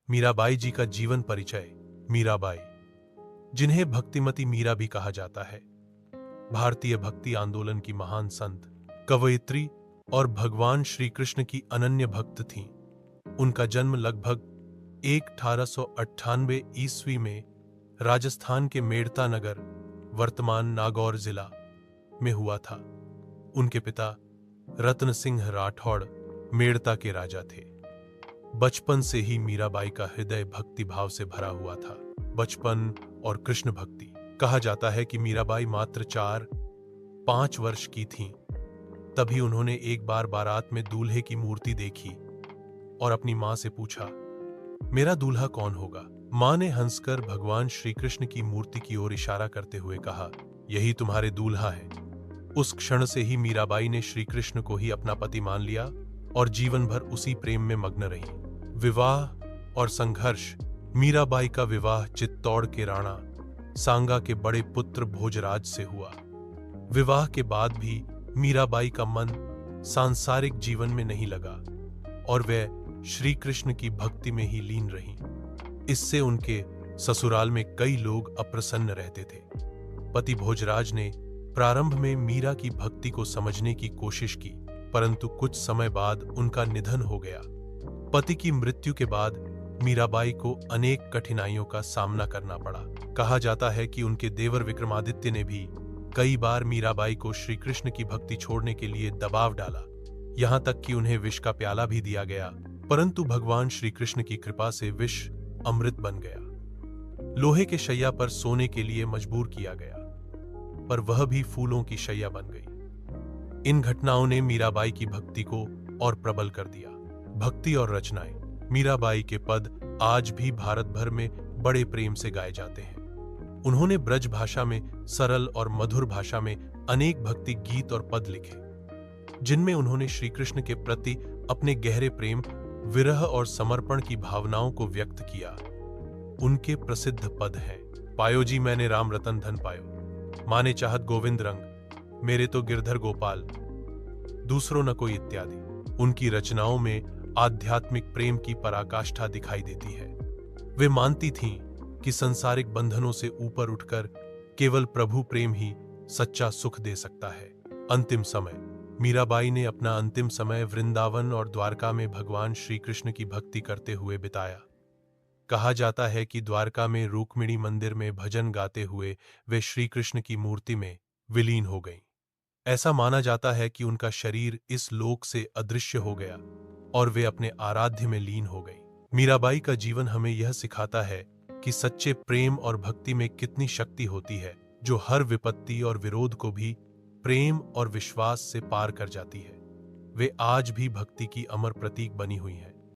मीराबाई जी का जीवन परिचय। मीराबाई, जिन्हें भक्तिमती मीरा भी कहा जाता है, भारतीय भक्ति आंदोलन की महान संत, कवयित्री और भगवान श्री कृष्ण की अनन्य भक्त थीं। उनका जन्म लगभग 1898 ईस्वी में राजस्थान के मेड़ता नगर, वर्तमान नागौर जिला में हुआ था। उनके पिता रत्न सिंह राठौड़ मेड़ता के राजा थे। बचपन से ही मीराबाई का हृदय भक्ति भाव से भरा हुआ था। बचपन और कृष्ण भक्ति। कहा जाता है कि मीराबाई मात्र 4-5 वर्ष की थीं, तभी उन्होंने एक बार बारात में दूल्हे की मूर्ति देखी और अपनी मां से पूछा, मेरा दूल्हा कौन होगा? मां ने हंसकर भगवान श्री कृष्ण की मूर्ति की ओर इशारा करते हुए कहा, यही तुम्हारे दूल्हा है। उस क्षण से ही मीराबाई ने श्री कृष्ण को ही अपना पति मान लिया और जीवन भर उसी प्रेम में मग्न रही। विवाह और संघर्ष। मीराबाई का विवाह चित्तौड़ के राणा सांगा के बड़े पुत्र भोजराज से हुआ। विवाह के बाद भी मीराबाई का मन सांसारिक जीवन में नहीं लगा और वह श्री कृष्ण की भक्ति में ही लीन रही। इससे उनके ससुराल में कई लोग अप्रसन्न रहते थे। पति भोजराज ने प्रारंभ में मीरा की भक्ति को समझने की कोशिश की, परंतु कुछ समय बाद उनका निधन हो गया। पति की मृत्यु के बाद मीराबाई को अनेक कठिनाइयों का सामना करना पड़ा। कहा जाता है कि उनके देवर विक्रमादित्य ने भी कई बार मीराबाई को श्री कृष्ण की भक्ति छोड़ने के लिए दबाव डाला, यहां तक कि उन्हें विष का प्याला भी दिया गया, परंतु भगवान श्री कृष्ण की कृपा से विष अमृत बन गया। लोहे के शैया पर सोने के लिए मजबूर किया गया, पर वह भी फूलों की शैया बन गई। इन घटनाओं ने मीराबाई की भक्ति को और प्रबल कर दिया। भक्ति और रचनाएं। मीराबाई के पद आज भी भारत भर में बड़े प्रेम से गाए जाते हैं। उन्होंने ब्रज भाषा में सरल और मधुर भाषा में अनेक भक्ति गीत और पद लिखे, जिनमें उन्होंने श्री कृष्ण के प्रति अपने गहरे प्रेम, विरह और समर्पण की भावनाओं को व्यक्त किया। उनके प्रसिद्ध पद हैं, पायो जी मैंने राम रतन धन पायो, माने चाहत गोविंद रंग, मेरे तो गिरधर गोपाल, दूसरों न कोई इत्यादि। उनकी रचनाओं में आध्यात्मिक प्रेम की पराकाष्ठा दिखाई देती है। वे मानती थीं कि सांसारिक बंधनों से ऊपर उठकर केवल प्रभु प्रेम ही सच्चा सुख दे सकता है। अंतिम समय। मीराबाई ने अपना अंतिम समय वृंदावन और द्वारका में भगवान श्री कृष्ण की भक्ति करते हुए बिताया। कहा जाता है कि द्वारका में रुक्मिणी मंदिर में भजन गाते हुए वे श्री कृष्ण की मूर्ति में विलीन हो गईं। ऐसा माना जाता है कि उनका शरीर इस लोक से अदृश्य हो गया और वे अपने आराध्य में लीन हो गई। मीराबाई का जीवन हमें यह सिखाता है कि सच्चे प्रेम और भक्ति में कितनी शक्ति होती है, जो हर विपत्ति और विरोध को भी प्रेम और विश्वास से पार कर जाती है। वे आज भी भक्ति की अमर प्रतीक बनी हुई हैं।